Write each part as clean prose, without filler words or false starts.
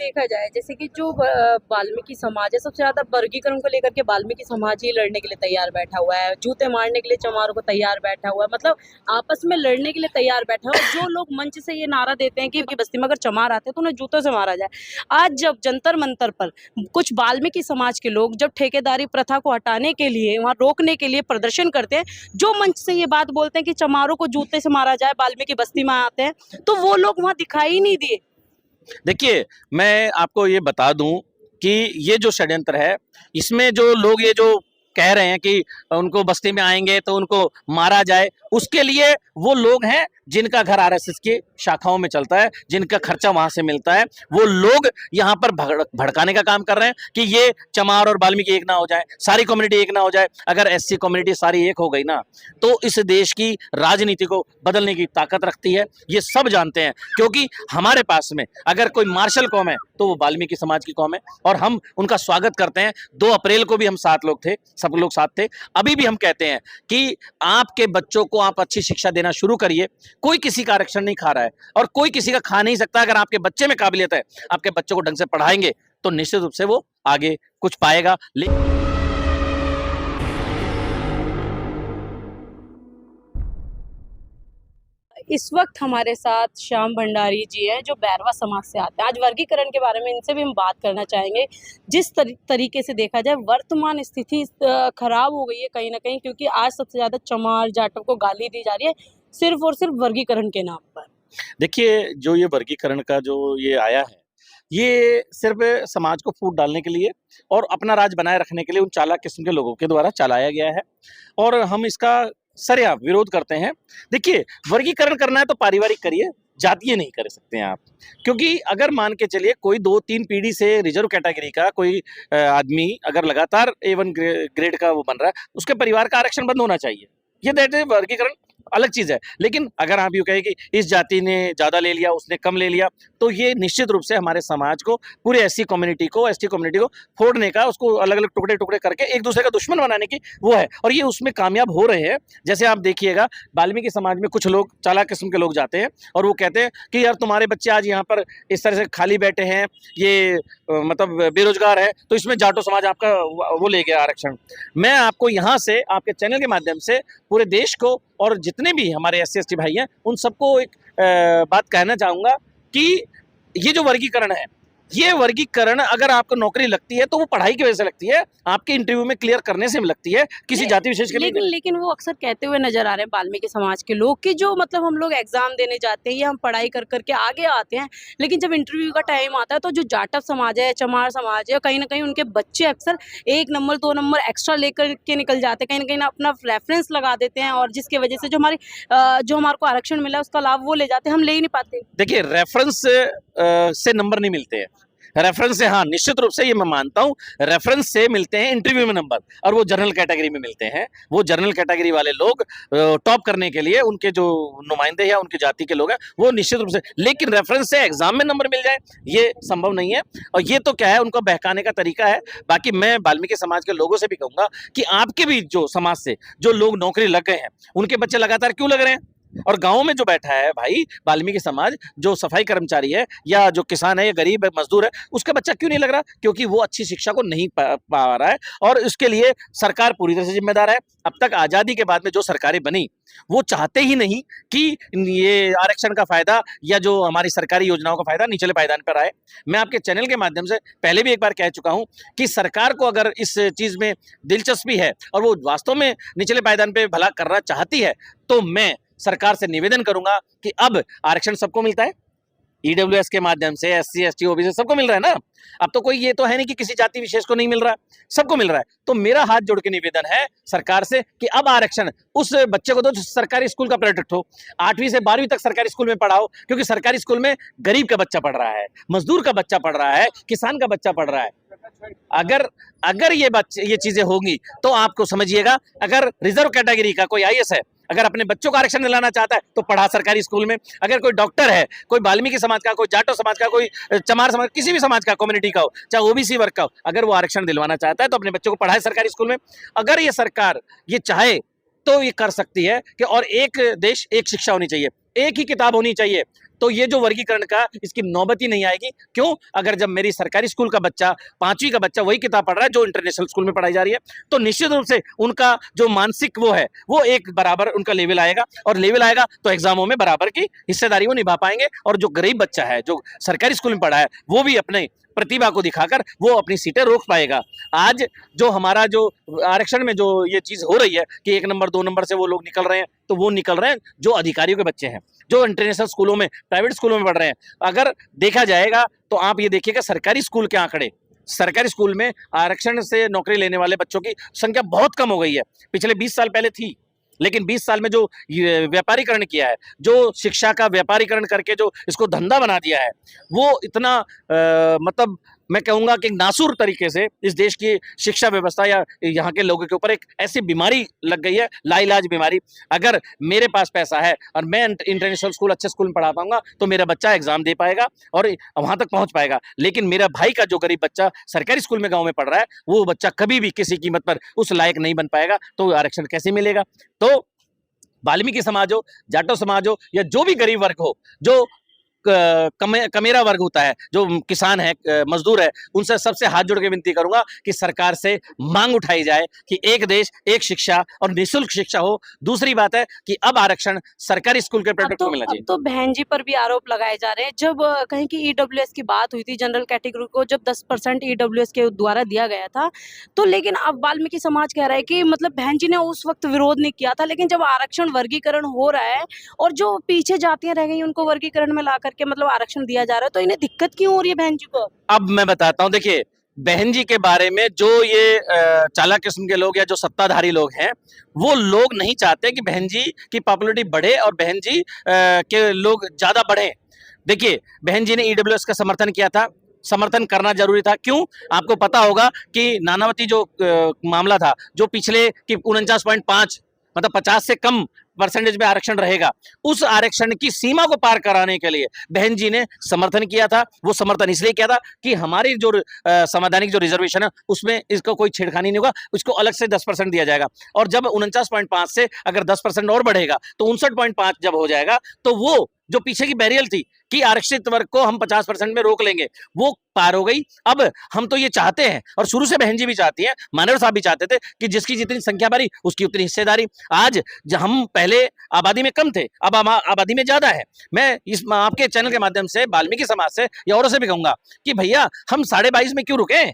देखा जाए जैसे कि जो वाल्मीकि समाज है सबसे ज्यादा वर्गीकरण को लेकर के वाल्मीकि समाज ही लड़ने के लिए तैयार बैठा हुआ है, जूते मारने के लिए चमारों को तैयार बैठा हुआ है, मतलब आपस में लड़ने के लिए तैयार बैठा हुआ है। जो लोग मंच से ये नारा देते हैं कि बस्ती में अगर चमार आते हैं तो उन्हें जूतों से मारा जाए। आज जब जंतर मंतर पर कुछ वाल्मीकि समाज के लोग जब ठेकेदारी प्रथा को हटाने के लिए वहां रोकने के लिए प्रदर्शन करते हैं, जो मंच से ये बात बोलते हैं कि चमारों को जूते से मारा जाए वाल्मीकि बस्ती में आते हैं, तो वो लोग वहां दिखाई ही नहीं दिए। देखिए, मैं आपको ये बता दूं कि ये जो षड्यंत्र है, इसमें जो लोग ये जो कह रहे हैं कि उनको बस्ती में आएंगे तो उनको मारा जाए, उसके लिए वो लोग हैं जिनका घर आरएसएस की शाखाओं में चलता है, जिनका खर्चा वहां से मिलता है। वो लोग यहाँ पर भड़काने का काम कर रहे हैं कि ये चमार और वाल्मीकि एक ना हो जाए, सारी कम्युनिटी एक ना हो जाए। अगर एससी कम्युनिटी सारी एक हो गई ना, तो इस देश की राजनीति को बदलने की ताकत रखती है। ये सब जानते हैं, क्योंकि हमारे पास में अगर कोई मार्शल कौम है तो वो वाल्मीकि समाज की कौम है, और हम उनका स्वागत करते हैं। 2 अप्रैल को भी हम 7 लोग थे, सब लोग साथ थे। अभी भी हम कहते हैं कि आपके बच्चों को आप अच्छी शिक्षा देना शुरू करिए। कोई किसी का आरक्षण नहीं खा रहा है और कोई किसी का खा नहीं सकता। अगर आपके बच्चे में काबिलियत है, आपके बच्चों को ढंग से पढ़ाएंगे तो निश्चित रूप से वो आगे कुछ पाएगा। इस वक्त हमारे साथ श्याम भंडारी जी हैं जो बैरवा समाज से आते हैं। आज वर्गीकरण के बारे में इनसे भी हम बात करना चाहेंगे। जिस तरीके से देखा जाए वर्तमान स्थिति खराब हो गई है कहीं ना कहीं, क्योंकि आज सबसे ज्यादा चमार जाटों को गाली दी जा रही है सिर्फ और सिर्फ वर्गीकरण के नाम पर। देखिए, जो ये वर्गीकरण का जो ये आया है, ये सिर्फ समाज को फूट डालने के लिए और अपना राज बनाए रखने के लिए उन चालाक किस्म के लोगों के द्वारा चलाया गया है, और हम इसका सरेआम विरोध करते हैं। देखिए, वर्गीकरण करना है तो पारिवारिक करिए, जातीय नहीं कर सकते हैं आप। क्योंकि अगर मान के चलिए कोई 2-3 पीढ़ी से रिजर्व कैटेगरी का कोई आदमी अगर लगातार A1 ग्रेड का वो बन रहा है, उसके परिवार का आरक्षण बंद होना चाहिए। ये देते वर्गीकरण अलग चीज है। लेकिन अगर आप यूँ कहें कि इस जाति ने ज्यादा ले लिया, उसने कम ले लिया, तो ये निश्चित रूप से हमारे समाज को, पूरे एससी कम्युनिटी को, एसटी कम्युनिटी को फोड़ने का, उसको अलग अलग टुकड़े टुकड़े करके एक दूसरे का दुश्मन बनाने की वो है, और ये उसमें कामयाब हो रहे हैं। जैसे आप देखिएगा, वाल्मीकि समाज में कुछ लोग, चालाक किस्म के लोग जाते हैं और वो कहते हैं कि यार तुम्हारे बच्चे आज यहाँ पर इस तरह से खाली बैठे हैं, ये मतलब बेरोजगार है, तो इसमें जाटो समाज आपका वो ले गया आरक्षण। मैं आपको यहाँ से, आपके चैनल के माध्यम से पूरे देश को और जितने भी हमारे एससी एसटी भाई हैं, उन सबको एक बात कहना चाहूँगा कि ये जो वर्गीकरण है, ये वर्गीकरण अगर आपको नौकरी लगती है तो वो पढ़ाई की वजह से लगती है, आपके इंटरव्यू में क्लियर करने से लगती है, किसी जाति विशेष के लिए। लेकिन वो अक्सर कहते हुए नजर आ रहे हैं वाल्मीकि समाज के लोग कि जो मतलब हम लोग एग्जाम देने जाते हैं या हम पढ़ाई कर करके आगे आते हैं, लेकिन जब इंटरव्यू का टाइम आता है तो जो जाटव समाज है, चमार समाज है, कहीं ना कहीं उनके बच्चे अक्सर 1 नंबर 2 नंबर एक्स्ट्रा लेकर के निकल जाते हैं, कहीं ना अपना रेफरेंस लगा देते हैं, और जिसकी वजह से जो हमारे को आरक्षण मिला है उसका लाभ वो ले जाते हैं, हम ले ही नहीं पाते। देखिए, रेफरेंस से नंबर नहीं मिलते हैं। रेफरेंस से, हाँ, निश्चित रूप से ये मैं मानता हूँ, रेफरेंस से मिलते हैं इंटरव्यू में नंबर, और वो जनरल कैटेगरी में मिलते हैं। वो जनरल कैटेगरी वाले लोग टॉप करने के लिए, उनके जो नुमाइंदे या उनकी जाति के लोग हैं, वो निश्चित रूप से, लेकिन रेफरेंस से एग्जाम में नंबर मिल जाए ये संभव नहीं है। और ये तो क्या है, उनको बहकाने का तरीका है। बाकी मैं वाल्मीकि समाज के लोगों से भी कहूंगा कि आपके भी जो समाज से जो लोग नौकरी लग गए हैं, उनके बच्चे लगातार क्यों लग रहे हैं? और गांव में जो बैठा है भाई वाल्मीकि समाज, जो सफाई कर्मचारी है या जो किसान है या गरीब है, मजदूर है, उसका बच्चा क्यों नहीं लग रहा? क्योंकि वो अच्छी शिक्षा को नहीं पा रहा है, और इसके लिए सरकार पूरी तरह से जिम्मेदार है। अब तक आजादी के बाद में जो सरकारें बनी, वो चाहते ही नहीं कि ये आरक्षण का फायदा या जो हमारी सरकारी योजनाओं का फायदा निचले पायदान पर आए। मैं आपके चैनल के माध्यम से पहले भी एक बार कह चुका हूं कि सरकार को अगर इस चीज में दिलचस्पी है और वो वास्तव में निचले पायदान पे भला करना चाहती है, तो मैं सरकार से निवेदन करूंगा कि अब आरक्षण सबको मिलता है, ईडब्ल्यूएस के माध्यम से, एससी एसटी ओबीसी सबको मिल रहा है ना। अब तो कोई ये तो है नहीं कि किसी जाति विशेष को नहीं मिल रहा, सबको मिल रहा है। तो मेरा हाथ जोड़ के निवेदन है सरकार से कि अब आरक्षण उस बच्चे को दो जो सरकारी स्कूल का प्रोडक्ट हो, 8वीं से 12वीं तक सरकारी स्कूल में पढ़ाओ, क्योंकि सरकारी स्कूल में गरीब का बच्चा पढ़ रहा है, मजदूर का बच्चा पढ़ रहा है, किसान का बच्चा पढ़ रहा है। अगर ये चीजें होंगी तो आपको समझिएगा, अगर रिजर्व कैटेगरी का कोई आईएएस है, अगर अपने बच्चों का आरक्षण दिलाना चाहता है तो पढ़ा सरकारी स्कूल में। अगर कोई डॉक्टर है, कोई वाल्मीकि समाज का, कोई जाटो समाज का, कोई चमार समाज, किसी भी समाज का, कम्युनिटी का हो, चाहे ओबीसी वर्ग का हो, अगर वो आरक्षण दिलवाना चाहता है तो अपने बच्चों को पढ़ाए सरकारी स्कूल में। अगर ये सरकार ये चाहे तो ये कर सकती है कि, और एक देश एक शिक्षा होनी चाहिए, एक ही किताब होनी चाहिए, तो ये जो वर्गीकरण का इसकी नौबत ही नहीं आएगी। क्यों? अगर जब मेरी सरकारी स्कूल का बच्चा, 5वीं का बच्चा वही किताब पढ़ रहा है जो इंटरनेशनल स्कूल में पढ़ाई जा रही है, तो निश्चित रूप से उनका जो मानसिक वो है वो एक बराबर उनका लेवल आएगा, और लेवल आएगा तो एग्जामों में बराबर की हिस्सेदारी वो निभा पाएंगे। और जो गरीब बच्चा है जो सरकारी स्कूल में पढ़ा है वो भी अपने प्रतिभा को दिखाकर वो अपनी सीटें रोक पाएगा। आज जो हमारा जो आरक्षण में जो ये चीज हो रही है कि 1 नंबर 2 नंबर से वो लोग निकल रहे हैं, तो वो निकल रहे हैं जो अधिकारियों के बच्चे हैं, जो इंटरनेशनल स्कूलों में, प्राइवेट स्कूलों में पढ़ रहे हैं। अगर देखा जाएगा तो आप ये देखिएगा सरकारी स्कूल के आंकड़े, सरकारी स्कूल में आरक्षण से नौकरी लेने वाले बच्चों की संख्या बहुत कम हो गई है। पिछले 20 साल पहले थी, लेकिन 20 साल में जो व्यापारीकरण किया है, जो शिक्षा का व्यापारीकरण करके जो इसको धंधा बना दिया है, वो इतना मतलब मैं कहूंगा कि नासुर तरीके से इस देश की शिक्षा व्यवस्था या यहाँ के लोगों के ऊपर एक ऐसी बीमारी लग गई है, लाइलाज बीमारी। अगर मेरे पास पैसा है और मैं इंटरनेशनल स्कूल, अच्छे स्कूल में पढ़ा पाऊंगा, तो मेरा बच्चा एग्जाम दे पाएगा और वहां तक पहुंच पाएगा। लेकिन मेरा भाई का जो गरीब बच्चा सरकारी स्कूल में गाँव में पढ़ रहा है, वो बच्चा कभी भी किसी कीमत पर उस लायक नहीं बन पाएगा, तो आरक्षण कैसे मिलेगा? तो वाल्मीकि समाज हो, जाटो समाज हो, या जो भी गरीब वर्ग हो, जो कमेरा वर्ग होता है, जो किसान है, मजदूर है, उनसे सबसे हाथ जोड़ के विनती करूंगा कि सरकार से मांग उठाई जाए कि एक देश एक शिक्षा और निःशुल्क शिक्षा हो। दूसरी बात है कि अब आरक्षण सरकारी स्कूल के प्राइवेट को मिलना चाहिए। अब तो बहन जी पर भी आरोप लगाए जा रहे हैं। जब कहीं की ईडब्ल्यूएस की बात हुई थी, जनरल कैटेगरी को जब 10% ईडब्ल्यूएस के द्वारा दिया गया था, तो लेकिन अब वाल्मीकि समाज कह रहा है कि मतलब बहन जी ने उस वक्त विरोध नहीं किया था, लेकिन जब आरक्षण वर्गीकरण हो रहा है और जो पीछे जातियां रह गई उनको वर्गीकरण में ला करके मतलब आरक्षण दिया जा रहा है, तो इन्हें दिक्कत क्यों हो रही है बहन जी को? अब मैं बताता हूं, देखिए बहन जी के बारे में जो ये चालाक किस्म के लोग या जो सत्ताधारी लोग हैं, वो लोग नहीं चाहते कि बहन जी की पॉपुलैरिटी बढ़े और बहन जी के लोग ज्यादा बढ़े। देखिए बहन जी ने ईडब्ल्यूएस का समर्थन किया था, समर्थन करना जरूरी था। क्यों? आपको पता होगा कि नानावती जो मामला था, जो पिछले कि 49.5 मतलब 50 से कम परसेंटेज में आरक्षण रहेगा, उस आरक्षण की सीमा को पार कराने के लिए बहन जी ने समर्थन किया था। वो समर्थन इसलिए किया था कि हमारी जो संवैधानिक जो रिजर्वेशन है उसमें इसको कोई छेड़खानी नहीं होगा, उसको अलग से 10% दिया जाएगा। और जब 49.5 से अगर 10% और बढ़ेगा तो 59.5 जब हो जाएगा, तो वो जो पीछे की बैरियर थी कि आरक्षित वर्ग को हम 50% में रोक लेंगे, वो पार हो गई। अब हम तो ये चाहते हैं, और शुरू से बहन जी भी चाहती हैं, मानव साहब भी चाहते थे कि जिसकी जितनी संख्या बढ़ी उसकी उतनी हिस्सेदारी। आज हम पहले आबादी में कम थे, अब आबादी में ज्यादा है। मैं इस आपके चैनल के माध्यम से वाल्मीकि समाज से या औरों से भी कहूंगा कि भैया हम 22.5 में क्यों रुके?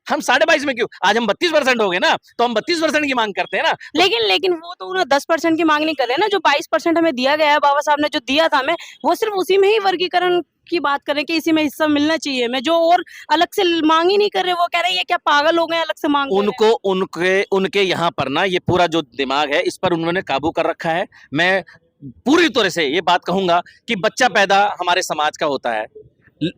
हम 22.5 में क्यों? आज हम 32% हो गए ना, तो हम 32% की मांग करते हैं ना। लेकिन वो तो उन्हें 10% की मांग नहीं कर रहे ना। जो 22% हमें दिया गया है, बाबा साहब ने जो दिया था हमें, वो सिर्फ उसी में ही वर्गीकरण की बात करें कि इसी में हिस्सा मिलना चाहिए। मैं जो और अलग से मांग ही नहीं कर रहे। वो कह रहे हैं ये क्या पागल हो गए, अलग से मांग उनको उनके यहाँ पर ना ये पूरा जो दिमाग है इस पर उन्होंने काबू कर रखा है। मैं पूरी तरह से ये बात कहूंगा कि बच्चा पैदा हमारे समाज का होता है,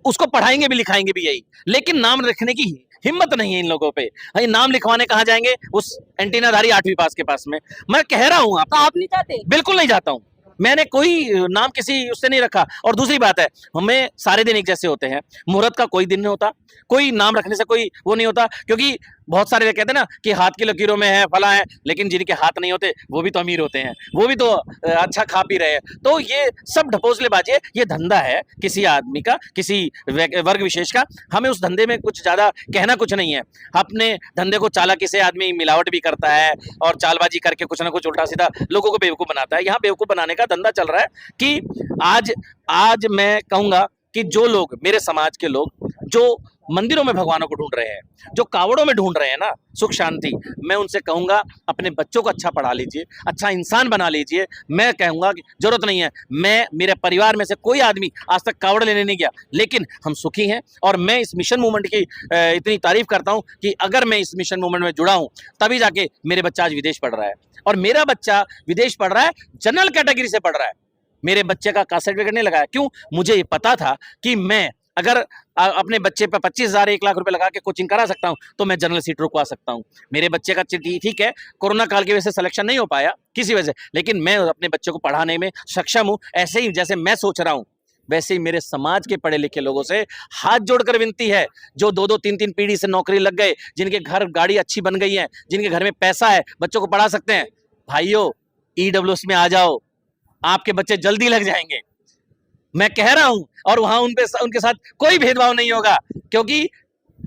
उसको पढ़ाएंगे भी लिखाएंगे भी यही, लेकिन नाम रखने की हिम्मत नहीं है इन लोगों पे। नाम लिखवाने कहाँ जाएंगे? उस एंटीनाधारी 8वीं पास के पास में। मैं कह रहा हूँ तो आप नहीं चाहते? बिल्कुल नहीं चाहता हूँ। मैंने कोई नाम किसी उससे नहीं रखा। और दूसरी बात है, हमें सारे दिन एक जैसे होते हैं, मुहूर्त का कोई दिन नहीं होता, कोई नाम रखने से कोई वो नहीं होता। क्योंकि बहुत सारे कहते हैं ना कि हाथ की लकीरों में है, फला है, लेकिन जिनके हाथ नहीं होते वो भी तो अमीर होते हैं, वो भी तो अच्छा खा पी रहे हैं। तो ये सब ढपोसलेबाजी है, ये धंधा है किसी आदमी का, किसी वर्ग विशेष का। हमें उस धंधे में कुछ ज्यादा कहना कुछ नहीं है। अपने धंधे को चालाकी से आदमी मिलावट भी करता है और चालबाजी करके कुछ ना कुछ उल्टा सीधा लोगों को बेवकूफ बनाता है। यहाँ बेवकूफ बनाने का धंधा चल रहा है कि आज मैं कहूंगा कि जो लोग, मेरे समाज के लोग जो मंदिरों में भगवानों को ढूंढ रहे हैं, जो कावड़ों में ढूंढ रहे हैं ना सुख शांति, मैं उनसे कहूंगा अपने बच्चों को अच्छा पढ़ा लीजिए, अच्छा इंसान बना लीजिए। मैं कहूंगा कि जरूरत नहीं है, मेरे परिवार में से कोई आदमी आज तक कावड़ लेने नहीं गया, लेकिन हम सुखी हैं। और मैं इस मिशन मूवमेंट की इतनी तारीफ करता हूं कि अगर मैं इस मिशन मूवमेंट में जुड़ा हूं तभी जाके मेरे बच्चा आज विदेश पढ़ रहा है। और मेरा बच्चा विदेश पढ़ रहा है, जनरल कैटेगरी से पढ़ रहा है। मेरे बच्चे का कास्ट सर्टिफिकेट नहीं लगाया। क्यों? मुझे ये पता था कि मैं अगर अपने बच्चे पर 25,000 1 लाख रुपए लगा के कोचिंग करा सकता हूं तो मैं जनरल सीट रुकवा सकता हूं। मेरे बच्चे का ठीक है, कोरोना काल की वजह से सिलेक्शन नहीं हो पाया किसी वजह से, लेकिन मैं अपने बच्चे को पढ़ाने में सक्षम हूं। ऐसे ही जैसे मैं सोच रहा हूं, वैसे ही मेरे समाज के पढ़े लिखे लोगों से हाथ जोड़कर विनती है, जो 2-2 3-3 पीढ़ी से नौकरी लग गए, जिनके घर गाड़ी अच्छी बन गई है, जिनके घर में पैसा है, बच्चों को पढ़ा सकते हैं, भाइयों ईडब्ल्यूएस में आ जाओ, आपके बच्चे जल्दी लग जाएंगे। मैं कह रहा हूं, और वहां उनके साथ कोई भेदभाव नहीं होगा, क्योंकि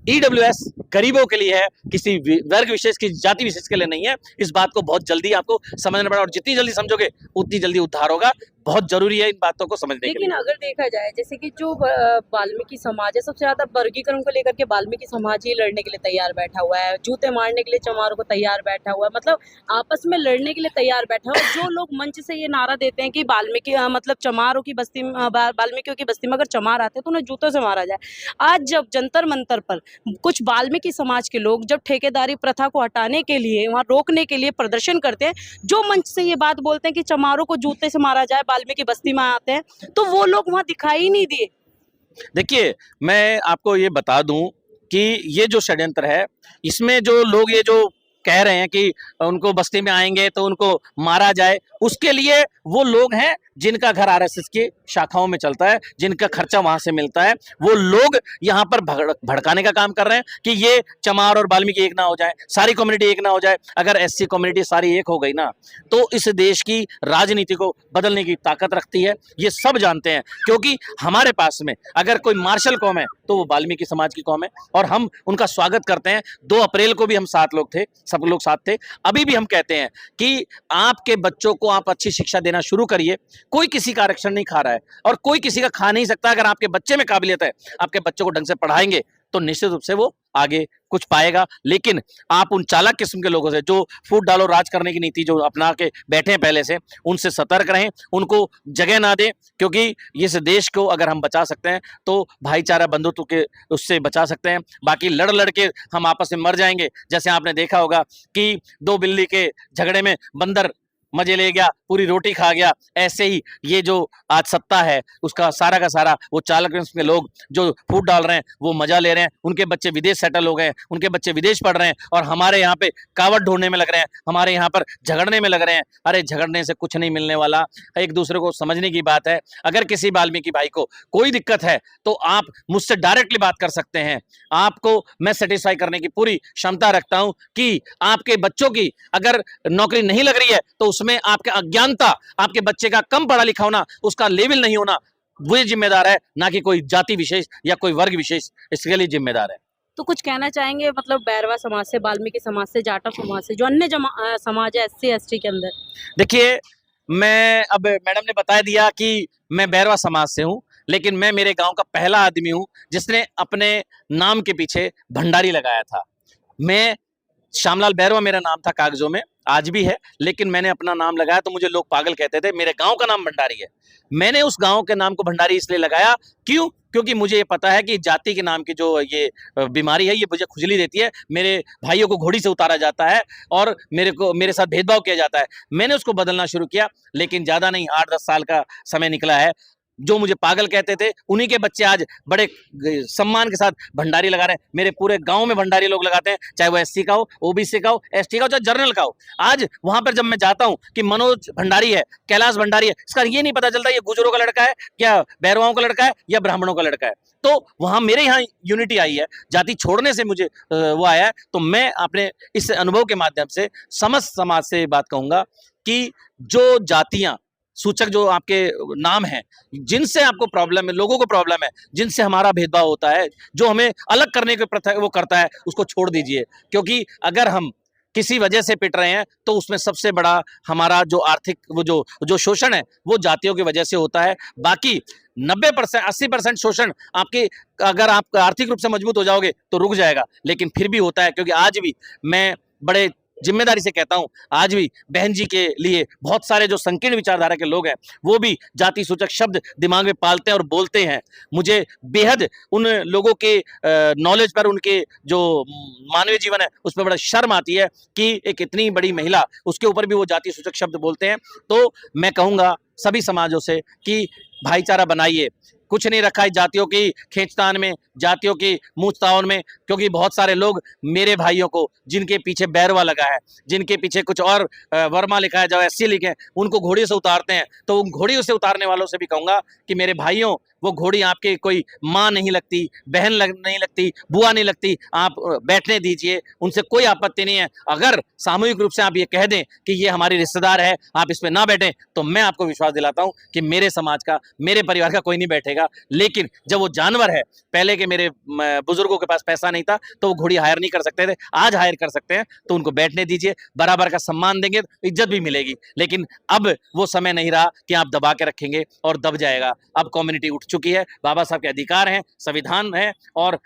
ईडब्ल्यूएस गरीबों के लिए है, किसी वर्ग विशेष की जाति विशेष के लिए नहीं है। इस बात को बहुत जल्दी आपको समझना पड़ेगा, और जितनी जल्दी समझोगे उतनी जल्दी उद्धार होगा। बहुत जरूरी है इन बातों को समझने के लेकिन लिए। अगर देखा जाए जैसे कि जो वाल्मीकि समाज है, सबसे ज्यादा वर्गीकरण को लेकर के वाल्मीकि समाज ही लड़ने के लिए तैयार बैठा हुआ है, जूते मारने के लिए चमारों को तैयार बैठा हुआ है, मतलब आपस में लड़ने के लिए तैयार बैठा हुआ है। जो लोग मंच से ये नारा देते हैं कि वाल्मीकि मतलब चमारों की बस्ती में वाल्मीकियों की बस्ती में अगर चमार आते हैं तो उन्हें जूतों से मारा जाए। आज जब जंतर मंतर पर कुछ वाल्मीकि समाज के लोग जब ठेकेदारी प्रथा को हटाने के लिए, वहां रोकने के लिए प्रदर्शन करते हैं, जो मंच से ये बात बोलते हैं कि चमारों को जूते से मारा जाए, वाल्मीकि बस्ती में आते हैं, तो वो लोग वहां दिखाई ही नहीं दिए। देखिए, मैं आपको ये बता दूं कि ये जो षड्यंत्र है, इसमें जो लोग ये जो कह रहे हैं कि उनको बस्ती में आएंगे तो उनको मारा जाए, उसके लिए वो लोग हैं जिनका घर आरएसएस की शाखाओं में चलता है, जिनका खर्चा वहां से मिलता है। वो लोग यहाँ पर भड़काने का काम कर रहे हैं कि ये चमार और वाल्मीकि एक ना हो जाए, सारी कम्युनिटी एक ना हो जाए। अगर एससी कम्युनिटी सारी एक हो गई ना, तो इस देश की राजनीति को बदलने की ताकत रखती है, ये सब जानते हैं। क्योंकि हमारे पास में अगर कोई मार्शल कौम है तो वो वाल्मीकि समाज की कौम है, और हम उनका स्वागत करते हैं। 2 अप्रैल को भी हम 7 लोग थे, सब लोग साथ थे। अभी भी हम कहते हैं कि आपके बच्चों को आप अच्छी शिक्षा देना शुरू करिए। कोई किसी का आरक्षण नहीं खा रहा है, और कोई किसी का खा नहीं सकता। अगर आपके बच्चे में काबिलियत है, आपके बच्चों को ढंग से पढ़ाएंगे तो निश्चित रूप से वो आगे कुछ पाएगा। लेकिन आप उन चालाक किस्म के लोगों से जो फूट डालो राज करने की नीति जो अपना के बैठे हैं पहले से, उनसे सतर्क रहें, उनको जगह ना दें। क्योंकि इस देश को अगर हम बचा सकते हैं तो भाईचारा बंधुत्व के उससे बचा सकते हैं। बाकी लड़ लड़ के हम आपस में मर जाएंगे। जैसे आपने देखा होगा कि 2 बिल्ली के झगड़े में बंदर मजे ले गया, पूरी रोटी खा गया। ऐसे ही ये जो आज सत्ता है, उसका सारा का सारा वो चालक किस्म के लोग जो फूट डाल रहे हैं, वो मजा ले रहे हैं। उनके बच्चे विदेश सेटल हो गए, उनके बच्चे विदेश पढ़ रहे हैं, और हमारे यहाँ पे कावड़ ढूंढने में लग रहे हैं, हमारे यहाँ पर झगड़ने में लग रहे हैं। अरे झगड़ने से कुछ नहीं मिलने वाला, एक दूसरे को समझने की बात है। अगर किसी वाल्मीकि भाई को कोई दिक्कत है तो आप मुझसे डायरेक्टली बात कर सकते हैं। आपको मैं सेटिस्फाई करने की पूरी क्षमता रखता हूं कि आपके बच्चों की अगर नौकरी नहीं लग रही है तो उसमें आपके अज्ञानता, आपके बच्चे का कम पढ़ा लिखा होना, उसका लेवल नहीं होना, वो जिम्मेदार है, ना कि कोई जाति विशेष या कोई वर्ग विशेष इसके लिए जिम्मेदार है। तो कुछ कहना चाहेंगे मतलब बैरवा समाज से, वाल्मीकि समाज से, जाटा समाज से, जो अन्य समाज है एससी एसटी के अंदर? देखिए, मैं अब मैडम ने बता दिया कि मैं बैरवा समाज से हूं, लेकिन मैं मेरे गांव का पहला आदमी हूं जिसने अपने नाम के पीछे भंडारी लगाया था। मैं श्यामलाल बैरवा मेरा नाम था कागजों में, आज भी है, लेकिन मैंने अपना नाम लगाया तो मुझे लोग पागल कहते थे। मेरे गांव का नाम भंडारी है। मैंने उस गांव के नाम को भंडारी इसलिए लगाया, क्यों? क्योंकि मुझे ये पता है कि जाति के नाम की जो ये बीमारी है, ये मुझे खुजली देती है। मेरे भाइयों को घोड़ी से उतारा जाता है और मेरे साथ भेदभाव किया जाता है। मैंने उसको बदलना शुरू किया, लेकिन ज्यादा नहीं, 8-10 साल का समय निकला है। जो मुझे पागल कहते थे, उन्हीं के बच्चे आज बड़े सम्मान के साथ भंडारी लगा रहे हैं। मेरे पूरे गांव में भंडारी लोग लगाते हैं, चाहे वो एससी का हो, ओबीसी का हो, एसटी का हो, चाहे जर्नल का हो। आज वहां पर जब मैं जाता हूं कि मनोज भंडारी है, कैलाश भंडारी है, इसका ये नहीं पता चलता ये गुजरों का लड़का है, क्या बैरवाओं का लड़का है, या ब्राह्मणों का लड़का है। तो वहां मेरे यहाँ यूनिटी आई है, जाति छोड़ने से मुझे वो आया है। तो मैं अपने इस अनुभव के माध्यम से समस्त समाज से बात कहूंगा कि जो जातियां सूचक जो आपके नाम हैं, जिनसे आपको प्रॉब्लम है, लोगों को प्रॉब्लम है, जिनसे हमारा भेदभाव होता है, जो हमें अलग करने की प्रथा वो करता है, उसको छोड़ दीजिए। क्योंकि अगर हम किसी वजह से पिट रहे हैं तो उसमें सबसे बड़ा हमारा जो आर्थिक वो जो शोषण है, वो जातियों की वजह से होता है। बाकी 90% 80% शोषण आपके, अगर आप आर्थिक रूप से मजबूत हो जाओगे तो रुक जाएगा, लेकिन फिर भी होता है। क्योंकि आज भी मैं बड़े जिम्मेदारी से कहता हूं, आज भी बहन जी के लिए बहुत सारे जो संकीर्ण विचारधारा के लोग हैं, वो भी जाति सूचक शब्द दिमाग में पालते हैं और बोलते हैं। मुझे बेहद उन लोगों के नॉलेज पर, उनके जो मानवीय जीवन है उस पर बड़ा शर्म आती है कि एक इतनी बड़ी महिला, उसके ऊपर भी वो जाति सूचक शब्द बोलते हैं। तो मैं कहूंगा सभी समाजों से कि भाईचारा बनाइए। कुछ नहीं रखा है जातियों की खींचतान में, जातियों की मूंछतान में। क्योंकि बहुत सारे लोग मेरे भाइयों को, जिनके पीछे बैरवा लगा है, जिनके पीछे कुछ और वर्मा लिखा है, जो एससी लिखे हैं, उनको घोड़ी से उतारते हैं। तो उन घोड़ी से उतारने वालों से भी कहूंगा कि मेरे भाइयों, वो घोड़ी आपके कोई माँ नहीं लगती, बहन नहीं लगती, बुआ नहीं लगती, आप बैठने दीजिए, उनसे कोई आपत्ति नहीं है। अगर सामूहिक रूप से आप ये कह दें कि ये हमारी रिश्तेदार है, आप इस पे ना बैठें, तो मैं आपको विश्वास दिलाता हूं कि मेरे समाज का, मेरे परिवार का कोई नहीं बैठेगा। लेकिन जब वो जानवर है, पहले के मेरे बुजुर्गों के पास पैसा नहीं था तो वो घोड़ी हायर नहीं कर सकते थे, आज हायर कर सकते हैं, तो उनको बैठने दीजिए, बराबर का सम्मान देंगे तो इज्जत भी मिलेगी। लेकिन अब वो समय नहीं रहा कि आप दबा के रखेंगे और दब जाएगा। अब कम्युनिटी उठ चुकी है, बाबा साहब के अधिकार हैं, संविधान है, और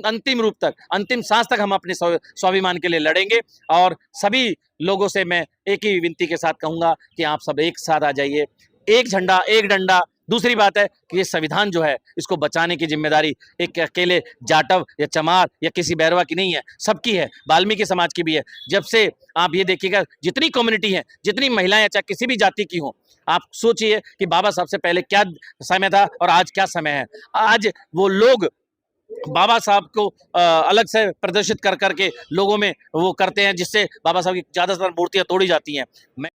अंतिम रूप तक, अंतिम सांस तक हम अपने स्वाभिमान के लिए लड़ेंगे। और सभी लोगों से मैं एक ही विनती के साथ कहूंगा कि आप सब एक साथ आ जाइए, एक झंडा एक डंडा। दूसरी बात है कि ये संविधान जो है, इसको बचाने की जिम्मेदारी एक अकेले जाटव या चमार या किसी बैरवा की नहीं है, सबकी है, वाल्मीकि समाज की भी है। जब से आप ये देखिएगा, जितनी कम्युनिटी है, जितनी महिलाएं, चाहे किसी भी जाति की हो, आप सोचिए कि बाबा साहब से पहले क्या समय था और आज क्या समय है। आज वो लोग बाबा साहब को अलग से प्रदर्शित कर करके लोगों में वो करते हैं, जिससे बाबा साहब की ज्यादातर मूर्तियां तोड़ी जाती हैं। मैं